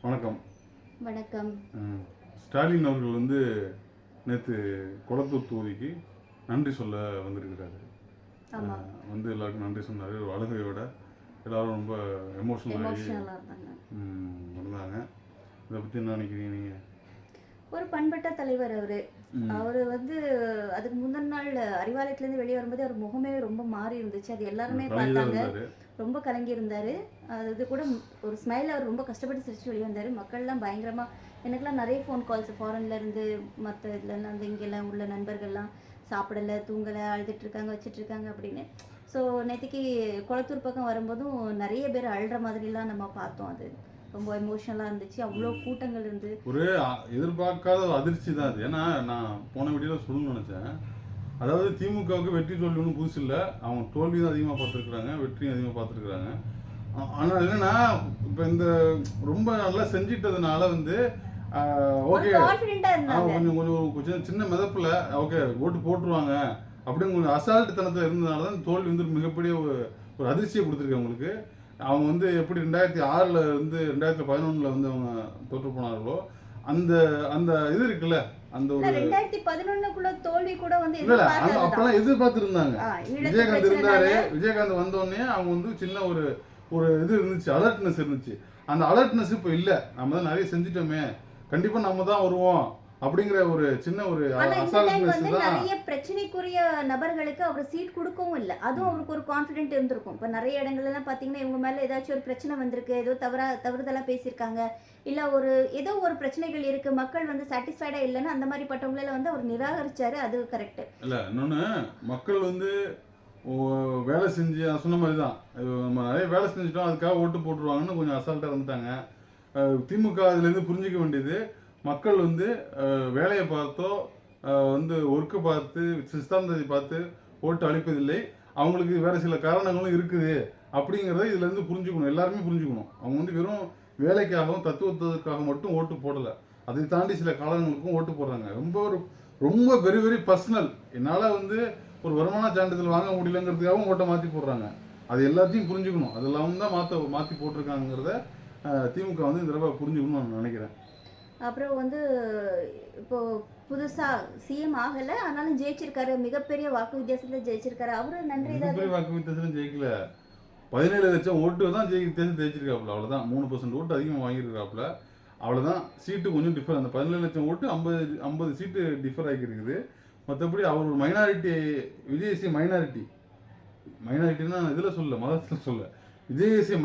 வணக்கம். வணக்கம். ஸ்டாலின் அவர்கள் வந்து நேற்று கொளத்தூர் தொகுதிக்கு நன்றி சொல்ல வந்திருக்கிறாரு. வந்து எல்லாருக்கும் நன்றி சொன்னார். ஒரு அழுகையோட எல்லாரும் ரொம்ப எமோஷனலாகி இருந்தாங்க. இதை பற்றி என்ன நினைக்கிறீங்க நீங்கள்? ஒரு பண்பட்ட தலைவர் அவர் வந்து அதுக்கு முந்தின நாள் அறிவாலயத்துலேருந்து வெளியே வரும்போது அவர் முகமே ரொம்ப மாறி இருந்துச்சு. அது எல்லாருமே பார்த்தாங்க. ரொம்ப கலங்கி இருந்தார். அது கூட ஒரு ஸ்மைல் அவர் ரொம்ப கஷ்டப்பட்டு சிரிச்சு வெளியே வந்தார். மக்கள்லாம் பயங்கரமாக எனக்குலாம் நிறைய ஃபோன் கால்ஸ் ஃபாரின்லேருந்து மற்ற இதுலலாம் வந்து இங்கெல்லாம் உள்ள நண்பர்கள்லாம் சாப்பிடலை, தூங்கலை, அழுதுட்ருக்காங்க, வச்சிட்ருக்காங்க அப்படின்னு. ஸோ நேற்றுக்கு கொளத்தூர் பக்கம் வரும்போதும் நிறைய பேர் அழுற மாதிரிலாம் நம்ம பார்த்தோம். அது ரொம்ப எமோஷனலாக இருந்துச்சு. அவ்வளோ கூட்டங்கள் இருந்து ஒரு எதிர்பார்க்காத ஒரு அதிர்ச்சி தான் அது. ஏன்னா நான் போன வீடியோவில் சொல்லணும்னு நினச்சேன். அதாவது திமுகவுக்கு வெற்றி தோல்வி ஒன்றும் புதுசு இல்லை. அவங்க தோல்வி தான் அதிகமாக பார்த்துருக்குறாங்க, வெற்றியும் அதிகமாக பார்த்துருக்குறாங்க. ஆனால் என்னன்னா இப்போ இந்த ரொம்ப நல்லா செஞ்சிட்டதுனால வந்து ஓகே கொஞ்சம் சின்ன மிதப்பில் ஓகே ஓட்டு போட்டுருவாங்க அப்படின்னு கொஞ்சம் அசால்ட்டுத்தனத்தில் இருந்ததுனால தான் தோல்வி வந்து மிகப்பெரிய ஒரு அதிர்ச்சியை கொடுத்துருக்கு அவங்களுக்கு. அவங்க வந்து எப்படி 2006 வந்து 2011 வந்து அவங்க தோற்று போனார்களோ அந்த அந்த இது இருக்குல்ல, அந்த ஒரு 2011 தோல்வி கூட வந்து அப்பெல்லாம் எதிர்பார்த்து இருந்தாங்க. விஜயகாந்த் இருந்தாரு. விஜயகாந்த் வந்தோடனே அவங்க வந்து சின்ன ஒரு இது இருந்துச்சு, அலர்ட்னஸ் இருந்துச்சு. அந்த அலர்ட்னஸ் இப்போ இல்லை. நம்ம தான் நிறைய செஞ்சிட்டோமே, கண்டிப்பா நம்ம தான் வருவோம் அப்படிங்கிற ஒரு சின்ன ஒரு நிறைய பிரச்சனைக்குரிய நபர்களுக்கு அவர் சீட் கொடுக்கவும் இல்லை. அதுவும் அவருக்கு ஒரு கான்ஃபிடென்ட் இருந்திருக்கும். இப்போ நிறைய இடங்கள்லாம் பார்த்தீங்கன்னா இவங்க மேலே ஏதாச்சும் ஒரு பிரச்சனை வந்திருக்கு, ஏதோ தவறுதலாக பேசியிருக்காங்க, இல்லை ஏதோ ஒரு பிரச்சனைகள் இருக்கு, மக்கள் வந்து சாட்டிஸ்ஃபைடா இல்லைன்னு அந்த மாதிரி பட்டவங்கள வந்து அவர் நிராகரிச்சாரு. அது கரெக்ட் இல்லை. இன்னொன்று மக்கள் வந்து வேலை செஞ்சு சொன்ன மாதிரி தான் நம்ம நிறைய வேலை செஞ்சுட்டோம் அதுக்காக ஓட்டு போட்டுருவாங்கன்னு கொஞ்சம் அசால்ட்டாக இருந்துட்டாங்க. திமுக அதுலேருந்து புரிஞ்சிக்க வேண்டியது, மக்கள் வந்து வேலையை பார்த்தோ வந்து ஒர்க்கு பார்த்து சிஸ்தாந்தத்தை பார்த்து ஓட்டு அளிப்பதில்லை, அவங்களுக்கு வேறு சில காரணங்களும் இருக்குது அப்படிங்கிறத இதுலேருந்து புரிஞ்சுக்கணும். எல்லாருமே புரிஞ்சுக்கணும். அவங்க வந்து வெறும் வேலைக்காகவும் தத்துவத்துக்காக மட்டும் ஓட்டு போடலை, அதை தாண்டி சில காலங்களுக்கும் ஓட்டு போடுறாங்க. ரொம்ப வெரி வெரி பர்சனல். என்னால் வந்து ஒரு வருமான சான்றிதழ் வாங்க முடியலங்கிறதுக்காகவும் ஓட்டை மாற்றி போடுறாங்க. அது எல்லாத்தையும் புரிஞ்சுக்கணும். அதெல்லாம் தான் மாற்றி போட்டிருக்காங்கிறத திமுக வந்து இந்த தடவை புரிஞ்சுக்கணும்னு நான் நினைக்கிறேன். அப்புறம் வந்து இப்போ புதுசா சிஎம் ஆகல, ஆனாலும் ஜெயிச்சிருக்காரு. மிகப்பெரிய வாக்கு வித்தியாசத்துல ஜெயிச்சிருக்காரு. அவரு நன்றி தான். வாக்கு வித்தியாசம் ஜெயிக்கல, 17 லட்சம் ஓட்டு தான் ஜெயிச்சிருக்காப்புல. அவ்வளவுதான். 3% ஓட்டு அதிகமாக வாங்கியிருக்காப்புல. அவ்வளவுதான். சீட்டு கொஞ்சம் டிஃபர். அந்த 17 லட்சம் ஓட்டு 50 சீட்டு டிஃபர் ஆகிருக்குது. மற்றபடி அவர் ஒரு மைனாரிட்டி, விஜயசி மைனாரிட்டின்னா இதில் சொல்ல, மதத்தில் சொல்ல, விஜயசி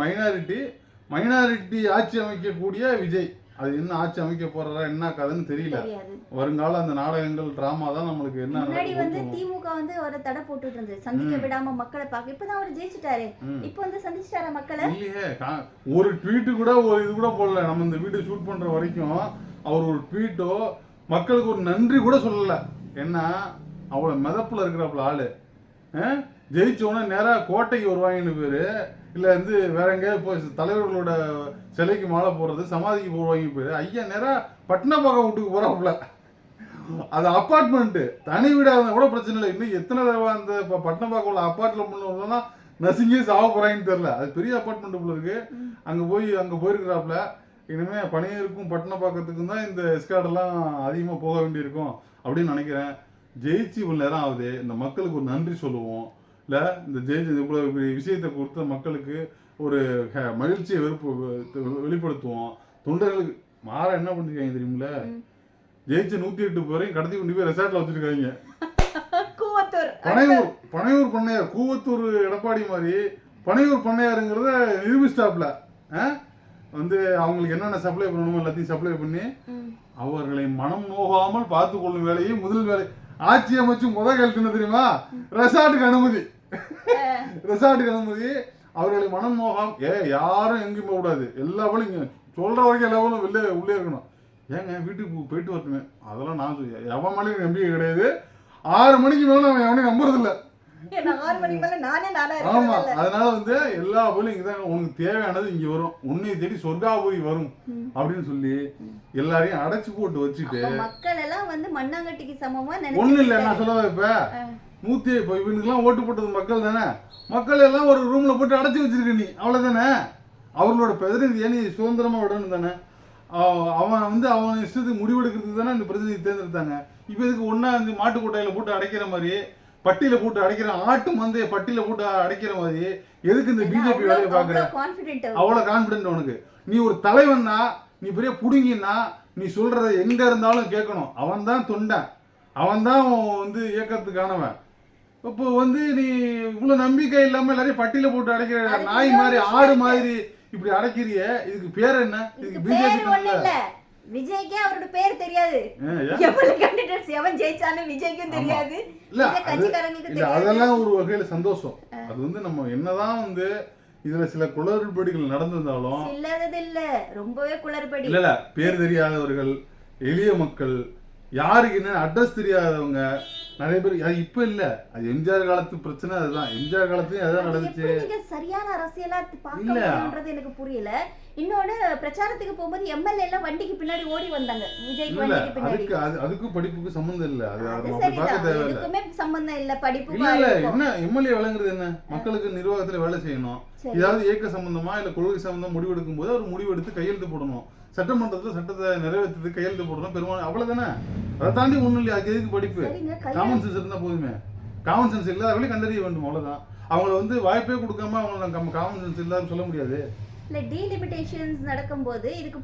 மைனாரிட்டி ஆட்சி அமைக்கக்கூடிய விஜய். அது என்ன ஆட்சி அமைக்க போறாரா என்ன கதைன்னு தெரியல. வருங்கால அந்த நாடகங்கள் டிராமா தான் நம்மளுக்கு என்ன. முன்னாடி வந்து திமுக வந்து ஒரு தடை போட்டுட்டு இருந்தது, சந்திக்க விடாம மக்களை பார்க்க. இப்பதான் அவர் ஜெயிச்சிட்டாரு. இப்போ வந்து சந்திச்சிட்டாரா மக்களை? இல்லையே, ஒரு ட்வீட் கூட ஒரு இது கூட போடல. நம்ம இந்த வீடியோ ஷூட் பண்ற வரைக்கும் அவர் ஒரு ட்வீட்டோ மக்களுக்கு ஒரு நன்றி கூட சொல்லல. என்ன அவ்வளவு மிதப்புல இருக்கிறப்பல ஆளு. ஜெயிச்சோன்னா நேராக கோட்டைக்கு வருவாங்கன்னு பேரு, இல்லை வந்து வேற எங்கேயாவது போய் தலைவர்களோட சிலைக்கு மாலை போடுறது, சமாதிக்கு போடுவாங்க பேரு. ஐயா நேராக பட்டினப்பாக்கம் வீட்டுக்கு போறாப்புல. அது அப்பார்ட்மெண்ட்டு, தனி வீடாக இருந்தால் கூட பிரச்சனை இல்லை. இன்னும் எத்தனை தடவை அந்த பட்டினப்பாக்கம் உள்ள அப்பார்ட்மெண்ட்லாம் நசுங்கி சாவ போறாங்கன்னு தெரியல. அது பெரிய அப்பார்ட்மெண்ட் இருக்கு. அங்கே போயிருக்கிறாப்புல. இனிமேல் பணியருக்கும் பட்டினப்பாக்கத்துக்கும் தான் இந்த எஸ்கார்டெல்லாம் அதிகமாக போக வேண்டியிருக்கும் அப்படின்னு நினைக்கிறேன். ஜெயிச்சு இவ்வளோ நேரம் ஆகுது, இந்த மக்களுக்கு ஒரு நன்றி சொல்லுவோம். இல்லை இந்த இவ்வளோ விஷயத்தை கொடுத்த மக்களுக்கு ஒரு மகிழ்ச்சியை வெளிப்படுத்துவோம். தொண்டர்களுக்கு மாற என்ன பண்ணிருக்காங்க தெரியுமில்ல, ஜெயிச்ச 108 பேரையும் கடத்தி கொண்டு போய் ரெசார்ட்ல வச்சிருக்காங்க. பனையூர் பண்ணையார், கூவத்தூர் எடப்பாடி மாதிரி பனையூர் பண்ணையாருங்கிறத நிரூபிஸ்டாப்ல வந்து அவங்களுக்கு என்னென்ன சப்ளை பண்ணணுமோ எல்லாத்தையும் சப்ளை பண்ணி அவர்களை மனம் நோகாமல் பார்த்து கொள்ளும் வேலையை முதல் வேலை ஆட்சி அமைச்சு முதல் கேள்வி தெரியுமா, ரெசார்ட்டுக்கு அனுமதி. அவர்களை மனம் நோகாம யாரும் எங்கேயும் போகக்கூடாது. எல்லா வேலையும் இங்கே சொல்ற வரைக்கும் எல்லா வேலும் உள்ளே இருக்கணும். ஏங்க வீட்டுக்கு போயிட்டு வரட்டுமே, அதெல்லாம் நான் எவன் மேலேயும் நம்பிக்கை கிடையாது. 6 மணிக்கு மேலே அவன் எவனையும் நம்புறதில்லை. ஆமா, அதனால வந்து எல்லா போலும் இங்கதான் உனக்கு தேவையானது இங்க வரும், உன்னை தேடி சொர்க்காபுரி வரும் அப்படின்னு சொல்லி எல்லாரையும் அடைச்சு போட்டு வச்சுட்டு மக்கள் எல்லாம் வந்து மண்ணாங்கட்டிக்கு சமமா ஒண்ணு இல்ல. நான் சொல்ல இப்ப இவனுக்குலாம் ஓட்டு போட்டது மக்கள் தானே. மக்கள் எல்லாம் ஒரு ரூம்ல போட்டு அடைச்சு வச்சிருக்க நீ, அவ்வளவுதானே. அவர்களோட பிரதிநிதியை நீ சுதந்திரமா விடணும் தானே. அவன் வந்து அவன் இஷ்டத்துக்கு முடிவெடுக்கிறதுக்கு தானே இந்த பிரதிநிதி தேர்ந்தெடுத்தாங்க. இப்போ இதுக்கு ஒன்றா இந்த மாட்டு கொட்டையில் போட்டு அடைக்கிற மாதிரி, பட்டியில் போட்டு அடைக்கிற ஆட்டு மந்தைய பட்டியில் போட்டு அடைக்கிற மாதிரி எதுக்கு இந்த பிஜேபி வேலையை பார்க்குற? அவ்வளோ கான்ஃபிடென்ட் உனக்கு. நீ ஒரு தலைவன்னா, நீ பெரிய புடுங்கின்னா, நீ சொல்கிறத எங்கே இருந்தாலும் கேட்கணும். அவன் தான் தொண்டன், அவன் தான் வந்து இயக்கத்துக்கானவன். இப்போ வந்து நீ இவ்வளோ நம்பிக்கை இல்லாமல் எல்லாரையும் பட்டியில் போட்டு அடைக்கிற நாய் மாதிரி ஆடு மாதிரி இப்படி அடைக்கிறிய, இதுக்கு பேர் என்ன? இதுக்கு பிஜேபி விஜய்க்கே அவரோட பேர் தெரியாது. எவன் ஜெயிச்சாலும் விஜய்க்கும் தெரியாது, கட்சிக்காரங்களுக்கு தெரியாது. அதெல்லாம் ஒரு வகையில சந்தோஷம். அது வந்து நம்ம என்னதான் வந்து இதுல சில குளறுபடிகள் நடந்திருந்தாலும் இல்ல ரொம்பவே குளறுபடி. இல்ல பேர் தெரியாதவர்கள், எளிய மக்கள், யாருக்கு என்ன அட்ரஸ் தெரியாதவங்க நிறைய பேர். அது இப்ப இல்ல, அது எம்ஜிஆர் காலத்து பிரச்சனை. அதுதான் எம்ஜிஆர் காலத்துலயும் அதான் நடந்துச்சு. சரியான அரசியலா பார்க்கறது எனக்கு புரியல. இன்னொன்னு பிரச்சாரத்துக்கு போகும்போது எம்எல்ஏ எல்லாம் வண்டிக்கு பின்னாடி ஓடி வந்தாங்க விஜய்க்கு வண்டிக்கு பின்னாடி. அதுக்கும் படிப்புக்கு சம்பந்தம் இல்ல. அது எதுக்குமே சம்பந்தம் இல்ல. படிப்பு இல்ல என்ன எம்எல்ஏ வழங்குறது என்ன? மக்களுக்கு நிர்வாகத்துல வேலை செய்யணும். ஏதாவது இயக்க சம்பந்தமா இல்ல கொள்கை சம்பந்தமா முடிவெடுக்கும் போது அவர் முடிவெடுத்து கையெழுத்து போடணும். சட்டமன்றத்துல சட்டத்தை நிறைவேற்றுறது கையெழுத்து போடணும் பெரும்பாலும், அவ்வளவுதானே. அதை தாண்டி ஒண்ணும் இல்லையா? அது எதுக்கு படிப்பு? காமன் சென்ஸ் இருந்தா போதுமே. காமன் சென்ஸ் இல்லாதவர்களே கண்டறிய வேண்டும், அவ்வளவுதான். அவங்கள வந்து வாய்ப்பே கொடுக்காம அவங்கள நம்ம காமன் சென்ஸ் இல்லாத சொல்ல முடியாது. இல்லை, டீலிமிட்டேஷன்ஸ் நடக்கும்போது இதுக்கு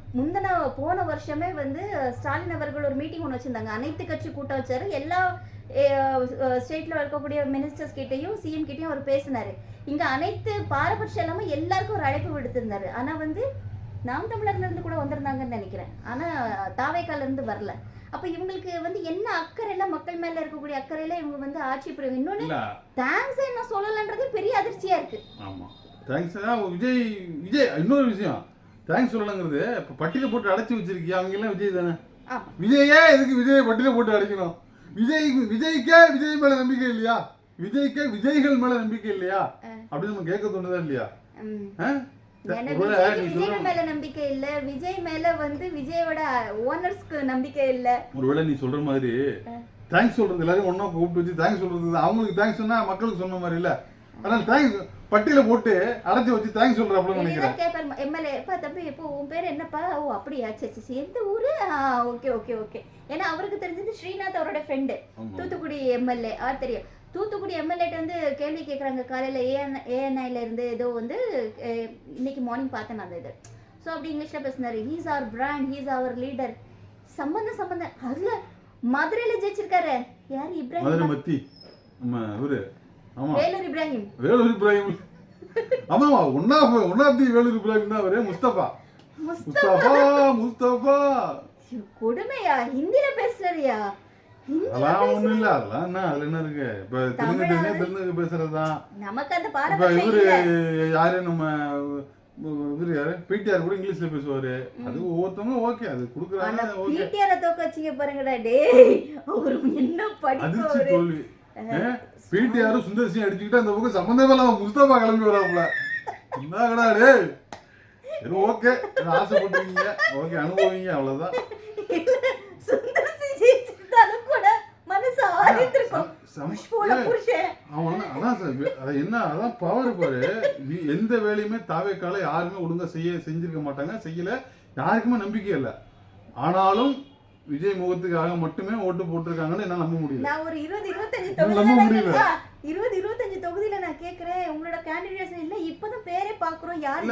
போன வருஷமே வந்து ஸ்டாலின் அவர்கள் ஒரு மீட்டிங் ஒன்று வச்சுருந்தாங்க. அனைத்து கட்சி கூட்டம் வச்சாரு. எல்லா ஸ்டேட்டில் இருக்கக்கூடிய மினிஸ்டர்ஸ் கிட்டையும் சிஎம் கிட்டையும் அவர் பேசினார். இங்கே அனைத்து பாரபட்சம் இல்லாமல் எல்லாருக்கும் ஒரு அழைப்பு விடுத்திருந்தாரு. ஆனால் வந்து நாம் தமிழர்லேருந்து கூட வந்திருந்தாங்கன்னு நினைக்கிறேன். ஆனால் தாவேக்காலேருந்து வரல. அப்போ இவங்களுக்கு வந்து என்ன அக்கறையில, மக்கள் மேலே இருக்கக்கூடிய அக்கறையில இவங்க வந்து ஆட்சி புரியும். இன்னொன்று தேங்க்ஸ் என்ன சொல்லலைன்றது பெரிய அதிர்ச்சியாக இருக்குது. ஆமாம், தேங்க்ஸ் தான் விஜய். இன்னொரு விஷயம், தேங்க்ஸ் சொல்லலைங்கிறது இப்போ பட்டியலை போட்டு அடைச்சி வச்சிருக்கியா? அவங்க எல்லாம் விஜய் தானே. விஜயே எதுக்கு விஜய் பட்டியலை போட்டு அடைக்கணும்? விஜய்க்கே விஜய் மேல நம்பிக்கை இல்லையா? விஜய்க்கே விஜய்கள் மேல நம்பிக்கை இல்லையா அப்படின்னு நம்ம கேட்க தோணுதா இல்லையா? விஜய் மேல நம்பிக்கை இல்ல, விஜய் மேல வந்து விஜயோட ஓனர்ஸ்க்கு நம்பிக்கை இல்ல. ஒருவேளை நீ சொல்ற மாதிரி தேங்க்ஸ் சொல்றது எல்லாரும் ஒன்னா கூப்பிட்டு வச்சு தேங்க்ஸ் சொல்றது, அவங்களுக்கு தேங்க்ஸ் சொன்னா மக்களுக்கு சொன்ன மாதிரி இல்ல. அதனால தேங்க்ஸ் பட்டியல போட்டு அடைச்சி வச்சு தேங்க்ஸ் சொல்றாப்ல நினைக்கிறேன். கேட்பாரு எம்எல்ஏ, எப்பா தம்பி இப்போ உன் பேர் என்னப்பா? ஓ அப்படியா, சரி எந்த ஊரு? Okay okay okay. ஏன்னா அவருக்கு தெரிஞ்சது ஸ்ரீநாத் அவரோட ஃப்ரெண்டு, தூத்துக்குடி எம்எல்ஏ. தெரியும். தூத்துக்குடி எம்எல்ஏட்ட வந்து கேள்வி கேட்குறாங்க காலையில். ஏஎன்ஐல இருந்து ஏதோ வந்து இன்னைக்கு மார்னிங் பார்த்தேன் நான் அந்த இது. ஸோ அப்படி இங்கிலீஷில் பேசினார். ஹீஸ் அவர் பிராண்ட், ஹீஸ் அவர் லீடர். சம்பந்தம் அதில் மதுரையில் ஜெயிச்சிருக்காரு. யார்? இப்ராஹிம். வேலூர் இப்ராஹிம். வேலூர் இப்ராஹிம். ஆமாமா, ஒன்னாப்தி வேலூர் இப்ராஹிம் தான் அவரு. முஸ்தபா. கொடுமையா? ஹிந்தியில பேசுறியா? அதெல்லாம் ஒண்ணும் இல்ல. அதெல்லாம் என்ன, அதுல என்ன இருக்கு? இப்ப தெலுங்கு பேசுறதுதான் நமக்கு அந்த இப்ப இவரு யாரு, நம்ம இவரு யாரு, பிடிஆர் கூட இங்கிலீஷ்ல பேசுவாரு. அது ஒவ்வொருத்தவங்க ஓகே, அது குடுக்குறாங்க. பிடிஆர் தோக்க வச்சீங்க பாருங்கடா. டேய் அவரு என்ன படிப்பு தோல்வி. பிடிஆர் சுந்தர்சிங் அடிச்சுக்கிட்டு அந்த பக்கம் சம்பந்தமே இல்லாம முஸ்தபா கிளம்பி வராப்புல. என்னடா டேய், சரி ஓகே, ஆசைப்பட்டுருக்கீங்க, ஓகே அனுபவிங்க, அவ்வளவுதான். அதான் பவர் பாரு. எந்த வேலையுமே தாவேக்கால யாருமே ஒழுங்கா செஞ்சிருக்க மாட்டாங்க, செய்யல, யாருக்குமே நம்பிக்கை இல்லை. ஆனாலும் விஜய் முகத்துக்காக மட்டுமே ஓட்டு போட்டிருக்காங்கன்னு என்ன நம்ப முடியல. நான் ஒரு 20-25 தொகுதியில நான் கேக்குறேன், உங்களோட கேண்டிடேட்ஸ் இல்ல, இப்பதான் பேரே பாக்குறோம். யாரு?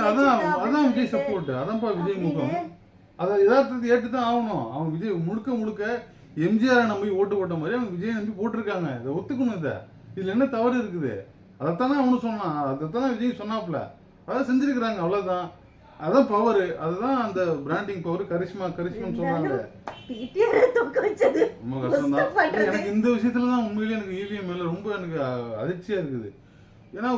அதான் விஜய் சப்போர்ட், அதான்ப்பா விஜய் முகம். அதை யதார்த்தத்தை ஏற்றுதான் ஆகணும். அவங்க விஜய் முழுக்க எம்ஜிஆரை நம்பி ஓட்டு போட்ட மாதிரி அவங்க விஜய் நம்பி போட்டிருக்காங்க. இதை ஒத்துக்கணும். இதுல என்ன தவறு இருக்குது? அதைத்தானே அவனு சொன்னான், அதைத்தானே விஜய் சொன்னாப்புல, அதை செஞ்சிருக்கிறாங்க, அவ்வளவுதான். அதான் பவர், அதுதான் அந்த பிராண்டிங் பவர். கரிஷ்மான்னு சொல்றாங்க. ரொம்ப கஷ்டம் தான். எனக்கு இந்த விஷயத்துலதான் உண்மையிலேயே எனக்கு இவிஎம் மேல ரொம்ப எனக்கு அதிர்ச்சியா இருக்குது. ஏன்னா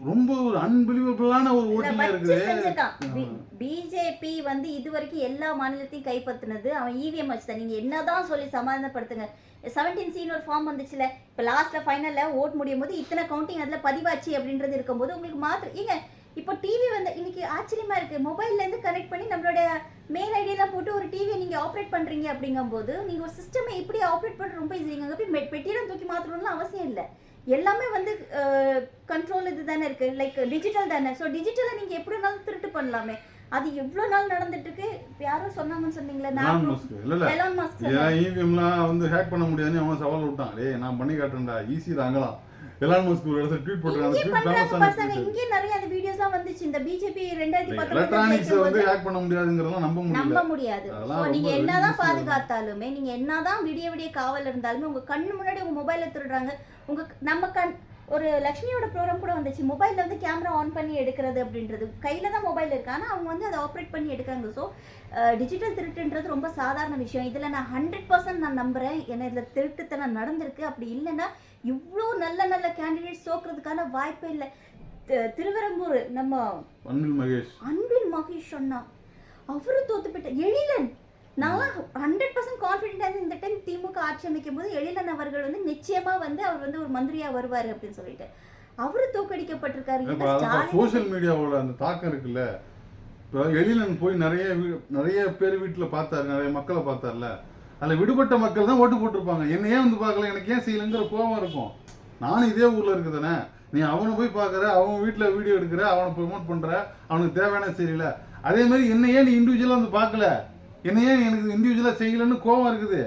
ரொம்ப ஒரு அன்பிலீவபிளான ஒரு ஓட்டிங் இருக்குது. பிஜேபி வந்து இது வரைக்கும் எல்லா மாநிலத்தையும் கைப்பற்றினது அவன் இவிஎம் வச்சுதான். நீங்க என்னதான் சொல்லி சமாதானப்படுத்துங்க. 17C ஒரு ஃபார்ம் வந்துச்சுல, இப்போ லாஸ்ட்ல ஃபைனல்ல ஓட் முடியும் போது இத்தனை கவுண்டிங் அதுல பதிவாச்சு அப்படின்றது இருக்கும்போது உங்களுக்கு மாத்திரம் ஏங்க இப்போ டிவி வந்து இன்னைக்கு ஆச்சரியமா இருக்கு. மொபைல்ல இருந்து கனெக்ட் பண்ணி நம்மளோட மெயில் ஐடியெல்லாம் போட்டு ஒரு டிவியை நீங்க ஆப்ரேட் பண்றீங்க அப்படிங்கும்போது நீங்க ஒரு சிஸ்டமை எப்படி ஆப்ரேட் பண்றது ரொம்ப ஈஸிங்க. போய் பெட்டியெல்லாம் தூக்கி மாற்றணும்னு அவசியம் இல்லை. எல்லாமே வந்து கண்ட்ரோல் இது தானே இருக்கு, லைக் டிஜிட்டல் தானே. ஸோ டிஜிட்டலை நீங்க எப்படி வேணாலும் திருட்டு பண்ணலாமே. அது எவ்வளோ நாள் நடந்துட்டு இருக்கு. யாரோ சொன்னாங்கன்னு சொன்னீங்களே எலான் மஸ்க் இல்ல எலான் மஸ்க் ஏன் இவிஎம்லாம் வந்து ஹேக் பண்ண முடியாதுன்னு அவன் சவால் விட்டான். டேய் நான் பண்ணி காட்டுறேன்டா, ஈஸி தாங்கலாம். எலான் மஸ்க் ஒரு இடத்துல ட்வீட் போட்டுருக்காங்க. அந்த ட்வீட் ஃபேமஸான பசங்க இங்க நிறைய அந்த வீடியோஸ்லாம் வந்துச்சு. இந்த பிஜேபி 2019 எலக்ட்ரானிக்ஸ் வந்து ஹேக் பண்ண முடியாதுங்கறதெல்லாம் நம்ப முடியாது. நீங்க என்னதான் பாதுகாத்தாலுமே, நீங்க என்னதான் விடிய காவல் இருந்தாலுமே உங்க கண்ணு முன்னாடி உங்க மொபைலை திருடுறாங்க. நம்ம ஒரு லக்ஷ்மியோட ப்ரோக்ராம் கூட வந்துச்சு. மொபைல்ல வந்து கேமரா ஆன் பண்ணி எடுக்கிறது அப்படின்றது. கையில தான் மொபைல் இருக்கு, ஆனா அவங்க வந்து அதை ஆப்ரேட் பண்ணி எடுக்காங்க. ஸோ டிஜிட்டல் திருட்டுன்றது ரொம்ப சாதாரண விஷயம். இதுல நான் 100% நான் நம்புறேன். ஏன்னா இதுல திருட்டுத்தனம் நடந்திருக்கு. அப்படி இல்லைன்னா இவ்வளோ நல்ல நல்ல கேண்டிடேட்ஸ் தோக்குறதுக்கான வாய்ப்பே இல்லை. திருவெரும்பூர் நம்ம அன்பில் மகேஷ் சொன்னா அவரு தோத்து போயிட்ட. எழிலன் நான் 100% கான்ஃபிடென்ட்டாக இந்த டைம் திமுக ஆட்சி அமைக்கும் போது எழிலன் அவர்கள் வந்து நிச்சயமா வந்து அவர் வந்து ஒரு மந்திரியா வருவாரு அப்படின்னு சொல்லிட்டு அவரு தோக்கடிக்கப்பட்டிருக்காரு. சோசியல் மீடியாவோட அந்த தாக்கம் இருக்குல்ல. இப்போ எழிலன் போய் நிறைய பேர் வீட்டில் பார்த்தாரு, நிறைய மக்களை பார்த்தார்ல. அதில் விடுபட்ட மக்கள் தான் ஓட்டு போட்டிருப்பாங்க. என்ன ஏன் வந்து பார்க்கல, எனக்கு ஏன் செய்யலைங்கிற கோபம் இருக்கும். நானும் இதே ஊரில் இருக்குதானே, நீ அவனை போய் பார்க்குற, அவன் வீட்டில் வீடியோ எடுக்கிற, அவனை ப்ரொமோட் பண்ணுற, அவனுக்கு தேவையான தெரியல. அதே மாதிரி என்ன ஏன் நீ இண்டிவிஜுவலாக வந்து பார்க்கல, என்ன ஏன் எனக்கு இண்டிவிஜுவலாக செய்யலைன்னு கோபம் இருக்குது.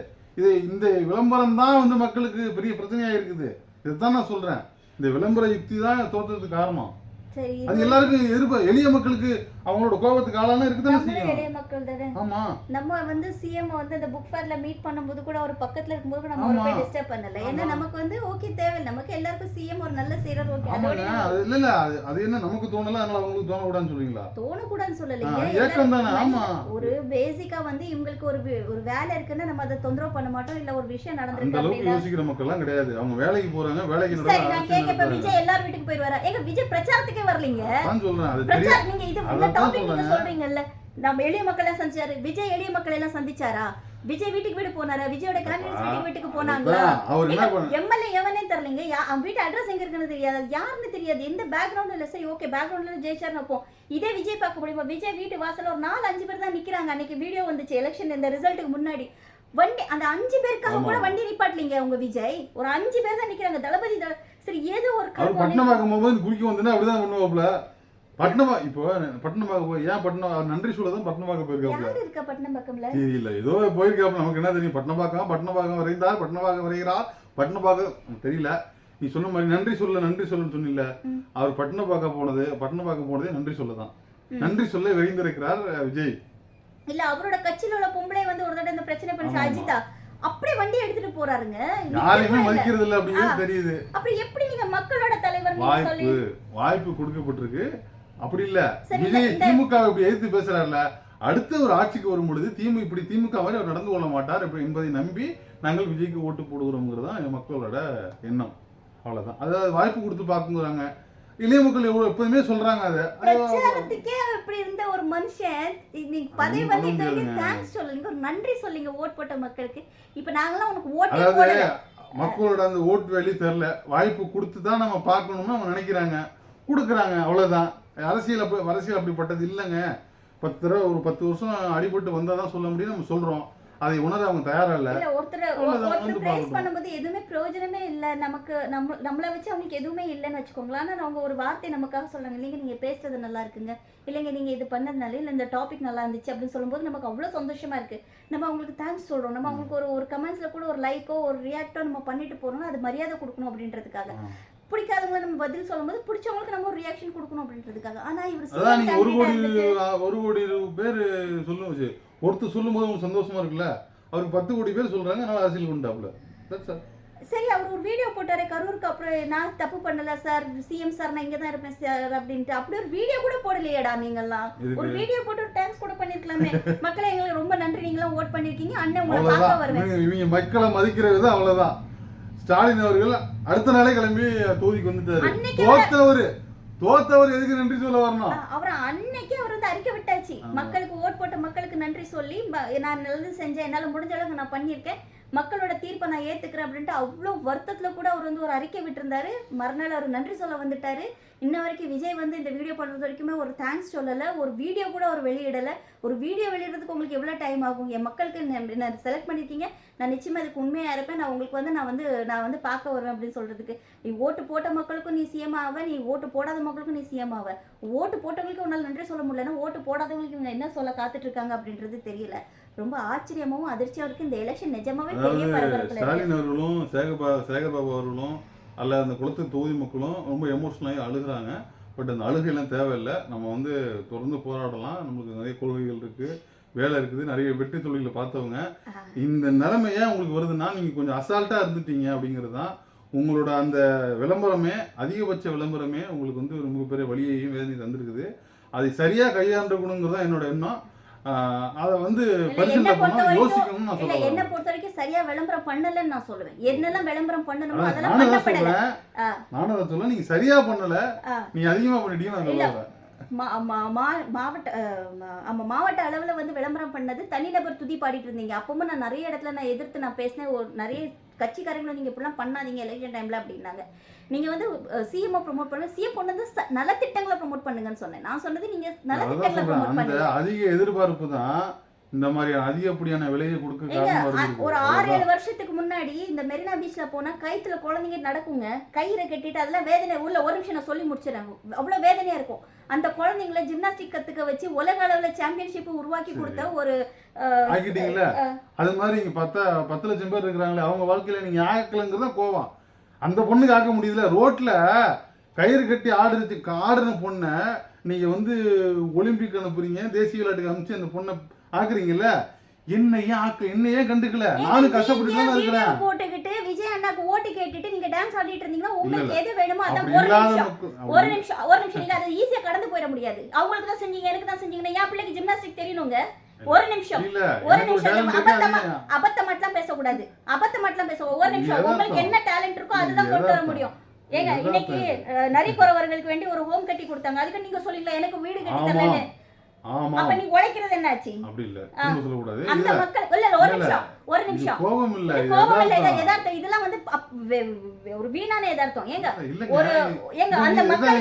இந்த விளம்பரம் தான் வந்து மக்களுக்கு பெரிய பிரச்சனையாக இருக்குது. இதைத்தான் நான் சொல்கிறேன். இந்த விளம்பர யுக்தி தான் தோற்றதுக்கு காரணம். அது எல்லாருக்கும் எளிய மக்களுக்கு அவங்களோட கோபத்துக்கு ஆளான இருக்குதானே செய்யும். எளிய மக்கள் தானே. ஆமா, நம்ம வந்து சிஎம் வந்து அந்த புக் ஃபேர்ல மீட் பண்ணும்போது கூட ஒரு பக்கத்துல இருக்கும்போது நம்ம அவரை போய் டிஸ்டர்ப் பண்ணல. ஏன்னா நமக்கு வந்து ஓகே தேவை, நமக்கு எல்லாருக்கும் சிஎம் ஒரு நல்ல செய்யற ஓகே. அது இல்ல அது என்ன நமக்கு தோணல, அதனால அவங்களுக்கு தோண கூடாதுன்னு சொல்றீங்களா? தோண கூடாதுன்னு சொல்லலைங்க. ஏக்கம் தானே. ஆமா, ஒரு பேசிக்கா வந்து இவங்களுக்கு ஒரு வேலை இருக்குன்னா நம்ம அதை தொந்தரவு பண்ண மாட்டோம். இல்ல ஒரு விஷயம் நடந்துருக்கு அந்த அளவுக்கு யோசிக்கிற மக்கள் எல்லாம் கிடையாது. அவங்க வேலைக்கு போறாங்க, வேலைக்கு சரி நான் கேட்க விஜய் எல்லார் வீட்டுக்கு போயிடுவாரா? ஏங்க விஜய் பிரச்சாரத்துக்கே வரலீங்க. நான் சொல்றேன் அது பிரச்சாரம் நீங்க இது இந்த டாபிக் நீங்க சொல்றீங்கல்ல, நம்ம எளிய மக்கள் எல்லாம் சந்திச்சாரு. விஜய் எளிய மக்கள் எல்லாம் சந்திச்சாரா? விஜய் வீட்டுக்கு வீடு போனாரா? விஜயோட கேண்டிடேட்ஸ் வீட்டுக்கு போனாங்களா? எம்எல்ஏ எவனே தெரியலங்க. அவன் வீட்டு அட்ரஸ் எங்க இருக்குன்னு தெரியாது, யாருன்னு தெரியாது, எந்த பேக்ரவுண்ட் இல்ல. சரி ஓகே பேக்ரவுண்ட்ல ஜெயிச்சார்னு வைப்போம். இதே விஜய் பார்க்க முடியுமா? விஜய் வீட்டு வாசல்ல ஒரு 4-5 பேர் தான் நிக்கிறாங்க. அன்னைக்கு வீடியோ வந்துச்சு எலெக்ஷன் இந்த ரிசல்ட்டுக்கு முன்னாடி. வண்டி அந்த 5 பேருக்காக கூட வண்டி நிப்பாட்டலீங்க உங்க விஜய். ஒரு 5 பேர் தான் நிக்கிறாங்க. தளபதி சரி ஏதோ ஒரு பட்டணமாக்கும் போது குளிக்க வந்தா அப்படிதான் பண்ணுவாப்ல. பட்டணமாக போய் ஏன் பட்டணம் நன்றி சொல்லதான் பட்டணமாக போயிருக்காப்ல. யார் இருக்கா பட்டணம்பாக்கம்ல? தெரியல, ஏதோ போயிருக்காப்ல. நமக்கு என்ன தெரியும்? பட்டணபாக்கம் வரைந்தார், பட்டணபாக்கம் வரைகிறார், பட்டணபாக்கம் தெரியல. நீ சொன்ன மாதிரி நன்றி சொல்லுன்னு சொன்னில. அவர் பட்டணபாக்கம் போனதே நன்றி சொல்லதான். நன்றி சொல்ல விரைந்திருக்கிறார் விஜய். இல்ல அவரோட கட்சியில உள்ள பொம்பளை வந்து ஒரு தடவை இந்த பிரச்சனை பண்ணி அஜிதா அப்படியே வண்டி எடுத்துட்டு போறாருங்க. யாரையுமே மதிக்கிறது இல்ல அப்படிங்கிறது தெரியுது. அப்புறம் எப்படி நீங்க மக்களோட தலைவர் வாய்ப்பு கொடுக்கப்பட்டிருக்கு. அப்படி இல்ல விஜய் திமுக இப்படி எதிர்த்து பேசுறாருல, அடுத்த ஒரு ஆட்சிக்கு வரும் பொழுது திமுக மாதிரி அவர் நடந்து கொள்ள மாட்டார் என்பதை நம்பி நாங்கள் விஜய்க்கு ஓட்டு போடுகிறோம்ங்கிறது தான் மக்களோட எண்ணம். அவ்வளவுதான். அதாவது வாய்ப்பு கொடுத்து பாக்குறாங்க. இளைய மக்கள் எப்போதுமே சொல்றாங்க. பிரச்சாரத்துக்கே இப்படி இருந்த ஒரு மனுஷன் நீங்க பதவி வந்துட்டு தேங்க்ஸ் சொல்லுங்க, ஒரு நன்றி சொல்லுங்க ஓட் போட்ட மக்களுக்கு. இப்ப நாங்கலாம் உனக்கு ஓட்டே போடல. மக்களோட அந்த ஓட்டு வேலி தெரியல. வாய்ப்பு கொடுத்து தான் நம்ம பார்க்கணும்னு அவங்க நினைக்கிறாங்க, கொடுக்குறாங்க. அவ்வளவுதான். அரசியல் அப்படிப்பட்டது இல்லைங்க. 10 வருஷம் அடிபட்டு வந்தாதான் சொல்ல முடியும். நம்ம சொல்றோம், அதை உணர அவங்க தயாரா இல்ல. ஒருத்தர் பிரைஸ் பண்ணும்போது எதுவுமே பிரயோஜனமே இல்ல. நமக்கு நம்மள வச்சு அவங்களுக்கு எதுவுமே இல்லைன்னு வச்சுக்கோங்களேன். ஆனா அவங்க ஒரு வார்த்தை நமக்காக சொல்றாங்க, இல்லைங்க நீங்க பேசுறது நல்லா இருக்குங்க, இல்லைங்க நீங்க இது பண்ணதுனால இல்ல இந்த டாபிக் நல்லா இருந்துச்சு அப்படின்னு சொல்லும்போது நமக்கு அவ்வளவு சந்தோஷமா இருக்கு. நம்ம அவங்களுக்கு தேங்க்ஸ் சொல்றோம். நம்ம அவங்களுக்கு ஒரு கமெண்ட்ஸ்ல கூட ஒரு லைக்கோ ஒரு ரியாக்டோ நம்ம பண்ணிட்டு போறோம்னா அது மரியாதை கொடுக்கணும் அப்படின்றதுக்காக. பிடிக்காதவங்க நம்ம பதில் சொல்லும்போது பிடிச்சவங்களுக்கு நம்ம ஒரு ரியாக்ஷன் கொடுக்கணும் அப்படின்றதுக்காக. ஆனா இவர் 1 கோடி பேர் சொல்லுங்க, ஒருத்தர் சொல்லும் போது உங்களுக்கு சந்தோஷமா இருக்குல்ல. அவருக்கு 10 கோடி பேர் சொல்றாங்க, அதனால அரசியல் கொண்டாப்ல. சரி அவர் ஒரு வீடியோ போட்டாரு கரூருக்கு, அப்புறம் நான் தப்பு பண்ணல சார், சிஎம் சார் நான் இங்க தான் இருப்பேன் சார் அப்படின்ட்டு. அப்படி ஒரு வீடியோ கூட போடலையேடா நீங்கெல்லாம். ஒரு வீடியோ போட்டு ஒரு தேங்க்ஸ் கூட பண்ணிருக்கலாமே. மக்களை எங்களுக்கு ரொம்ப நன்றி, நீங்களாம் ஓட் பண்ணிருக்கீங்க, அண்ணன் உங்களை பார்க்க வருவேன். இவங்க மக்களை மதிக்கிறது தான். அவ்வளவுதான். ஸ்டாலின் அவர்கள் அடுத்த நாளே கிளம்பி தொகுதிக்கு வந்துட்டாரு. தோத்தவர் எதுக்கு நன்றி சொல்ல வரணும்? அவர் அன்னைக்கே அவர் வந்து அறிக்கை விட்டாச்சு, மக்களுக்கு ஓட் போட்ட மக்களுக்கு நன்றி சொல்லி நான் நல்லது செஞ்சேன், என்னால முடிஞ்ச அளவுக்கு நான் பண்ணியிருக்கேன், மக்களோட தீர்ப்பை நான் ஏத்துக்கிறேன் அப்படின்ட்டு அவ்வளோ வருத்தத்துல கூட அவர் வந்து ஒரு அறிக்கை விட்டுருந்தாரு. மறுநாள் அவர் நன்றி சொல்ல வந்துட்டாரு. இன்ன வரைக்கும் விஜய் வந்து இந்த வீடியோ பண்ணுறது வரைக்குமே ஒரு தேங்க்ஸ் சொல்லலை, ஒரு வீடியோ கூட அவர் வெளியிடலை. ஒரு வீடியோ வெளியிடுறதுக்கு உங்களுக்கு எவ்வளோ டைம் ஆகும்? என் மக்களுக்கு நான் செலக்ட் பண்ணியிருக்கீங்க, நான் நிச்சயமாக அதுக்கு உண்மையாக இருப்பேன், நான் உங்களுக்கு வந்து நான் வந்து பார்க்க வருவேன் அப்படின்னு சொல்கிறதுக்கு, நீ ஓட்டு போட்ட மக்களுக்கும் நீ சிஎம் ஆவ, நீ ஓட்டு போடாத மக்களுக்கும் நீ சிஎம் ஆவ. ஓட்டு போட்டவங்களுக்கு உன்னால் நன்றி சொல்ல முடியலன்னா ஓட்டு போடாதவங்களுக்கு இவங்க என்ன சொல்ல காத்துட்டு இருக்காங்க அப்படின்றது தெரியல. ரொம்ப ஆச்சரியமாவும் அதிர்ச்சியாக இருக்கு. இந்த எலெக்ஷன் நிஜமாவே பெரிய பரபரப்புல இருக்கு. ஸ்டாலின் அவர்களும் சேகர்பாபு அவர்களும் அல்ல அந்த குளத்து தொகுதி மக்களும் ரொம்ப எமோஷனலாகி அழுகுறாங்க. பட் அந்த அழுகையெல்லாம் தேவையில்லை. நம்ம வந்து தொடர்ந்து போராடலாம். நம்மளுக்கு நிறைய கொள்கைகள் இருக்குது, வேலை இருக்குது, நிறைய வெற்றி தொழில்களை பார்த்தவங்க. இந்த நிலைமை ஏன் உங்களுக்கு வருதுன்னா நீங்கள் கொஞ்சம் அசால்ட்டாக இருந்துட்டீங்க அப்படிங்கிறது தான். உங்களோட அந்த விளம்பரமே, அதிகபட்ச விளம்பரமே உங்களுக்கு வந்து ஒரு மிகப்பெரிய வழியையும் வேதனையும் தந்திருக்குது. அதை சரியாக கையாண்டுக்கணுங்கிறது தான் என்னோட எண்ணம். அதை வந்து பரிசீலனை பண்ணணும், யோசிக்கணும்னு நான் சொல்லுவேன். என்ன பொறுத்த வரைக்கும் சரியா விளம்பரம் பண்ணலன்னு நான் சொல்லுவேன். என்னெல்லாம் விளம்பரம் பண்ணணுமோ அதெல்லாம் நானும் பண்ணப்படல. நானும் அதை சொல்ல, நீங்க சரியா பண்ணல, நீங்க அதிகமா பண்ணிட்டீங்க நான் சொல்லுவேன். மாவட்ட அளவுல வந்து விளம்பரம் பண்ணது தனிநபர் துதி பாடிட்டு இருந்தீங்க. அப்பவும் நான் நிறைய இடத்துல நான் எதிர்த்து நான் பேசினேன். நிறைய கட்சிக்காரங்களும் நீங்க இப்படிலாம் பண்ணாதீங்க எலெக்ஷன் டைம்ல அப்படின்னாங்க. நீங்க வந்து சிஎம் ப்ரோமோட் பண்ண, சிஎம் கொண்டு வந்து நலத்திட்டங்களை ப்ரோமோட் பண்ணுங்கன்னு சொன்னேன். நான் சொன்னது நீங்க நலத்திட்டங்களை ப்ரோமோட் பண்ணுங்க. அதிக எதிர்பார்ப்பு தான் இந்த மாதிரி அதிகப்படியான விலையை கொடுக்க காரணமா இருக்கு. ஒரு 6-7 வருஷத்துக்கு முன்னாடி இந்த மெரினா பீச்ல போனா கைத்துல குழந்தைங்க நடக்குங்க, கயிறை கட்டிட்டு அதெல்லாம் வேதனை. உள்ள ஒரு நிமிஷம் நான் சொல்லி முடிச்சிடறேன், அவ்வளவு வேதனையா இருக்கும். அந்த குழந்தைங்களை ஜிம்னாஸ்டிக் கத்துக்க வச்சு உலக அளவுல சாம்பியன்ஷிப் உருவாக்கி கொடுத்த ஒரு ஆக்கிட்டீங்களா? அது மாதிரி இங்க 10 லட்சம் பேர் இருக்கிறாங்களே, அவங்க வாழ்க்கையில நீங்க ஆக்கலங்கிறத கோவம். அந்த பொண்ணுக்கு ஆக்க முடியுதுல, ரோட்ல கயிறு கட்டி ஆடுன பொண்ணை நீங்க வந்து ஒலிம்பிக் அனுப்புறீங்க, தேசிய விளையாட்டுக்கு அனுப்பிச்சு அந்த பொண்ணை ஆக்குறீங்கல்ல. என்னையே கண்டுக்கல, நானும் கஷ்டப்பட்டு தான் இருக்கிறேன். போட்டுக்கிட்டு விஜய் அண்ணாக்கு ஓட்டு கேட்டுட்டு நீங்க டான்ஸ் ஆடிட்டு இருந்தீங்கன்னா உங்களுக்கு எது வேணுமோ அதான். ஒரு நிமிஷம் நீங்க அதை ஈஸியா கடந்து போயிட முடியாது. அவங்களுக்கு தான் செஞ்சீங்க, எனக்கு தான் செஞ்சீங்கன்னா என் பிள்ளைக்கு ஜிம்னாஸ்டிக் தெரியணுங்க. ஒரு நிமிஷம் அபத்தமாட்டலாம் பேசக்கூடாது, அபத்தமாட்டலாம் பேச. ஒரு நிமிஷம் உங்களுக்கு என்ன டேலண்ட் இருக்கோ அதுதான் கொண்டு வர முடியும். ஏங்க இன்னைக்கு நரிக்குறவர்களுக்கு வேண்டி ஒரு ஹோம் கட்டி கொடுத்தாங்க, அதுக்கு நீங்க சொல்லிக்கலாம் எனக்கு வீடு கட்டி தரேன்னு. அப்ப நீ உழைக்கிறது என்னாச்சு? அப்படி இல்ல, திரும்ப சொல்ல கூடாது. அந்த மக்கள் இல்ல, ஒரு நிமிஷம் கோபம் இல்ல, யதார்த்தம். இதெல்லாம் வந்து ஒரு வீணான யதார்த்தம். அந்த மக்கள்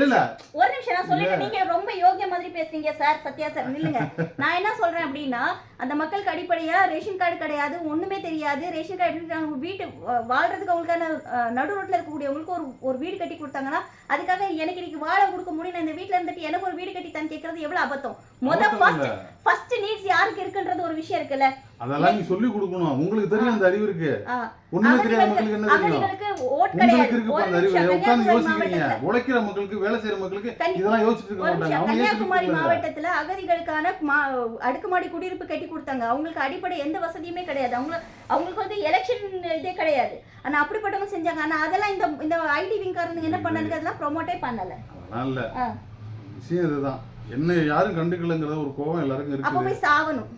இல்ல, ஒரு நிமிஷம் நான் சொல்லிட்டேன். நீங்க ரொம்ப யோகிய மாதிரி பேசுறீங்க சார். சத்யா சார் நில்லுங்க. நான் என்ன சொல்றேன் அப்படின்னா, அந்த மக்களுக்கு அடிப்படையா ரேஷன் கார்டு கிடையாது, ஒண்ணுமே தெரியாது. ரேஷன் கார்டு வீட்டு வாழ்றதுக்கு அவங்களுக்கான நடு ரோட்ல இருக்கக்கூடியவங்களுக்கு ஒரு வீடு கட்டி கொடுத்தாங்கன்னா அதுக்காக எனக்கு இன்னைக்கு வாழ கொடுக்க முடியும், இந்த வீட்டுல இருந்துட்டு எனக்கு ஒரு வீடு கட்டி தான் கேட்கறது எவ்வளவு அபத்தம். ஃபர்ஸ்ட் நீட்ஸ் யாருக்கு இருக்குன்றது ஒரு விஷயம் இருக்குல்ல, அதெல்லாம் நீ சொல்லி கொடுக்கணும். உங்களுக்கு தெரியும் அந்த அறிவு இருக்கு, ஒண்ணுமே தெரியாத மக்களுக்கு என்ன தெரியும்? உங்களுக்கு இருக்கு அந்த அறிவு. உட்கார்ந்து யோசிக்கிறீங்க. உழைக்கிற மக்களுக்கு, வேலை செய்யற மக்களுக்கு இதெல்லாம் யோசிச்சுட்டு இருக்க மாட்டாங்க. கன்னியாகுமரி மாவட்டத்துல அகதிகளுக்கான அடுக்குமாடி குடியிருப்பு கட்டி கொடுத்தாங்க. அவங்களுக்கு அடிப்படை எந்த வசதியுமே கிடையாது. அவங்களுக்கு வந்து எலெக்ஷன் இதே கிடையாது. ஆனா அப்படிப்பட்டவங்க செஞ்சாங்க. ஆனா அதெல்லாம் இந்த ஐடி விங்காரங்க என்ன பண்ணாங்க, அதெல்லாம் ப்ரோமோட்டே பண்ணல. அதனால விஷயம் இதுதான். என்ன யாரும் கண்டுக்கலங்கற ஒரு கோவம் எல்லாருக்கும் இருக்கு. அப்ப போய் சாவணும்.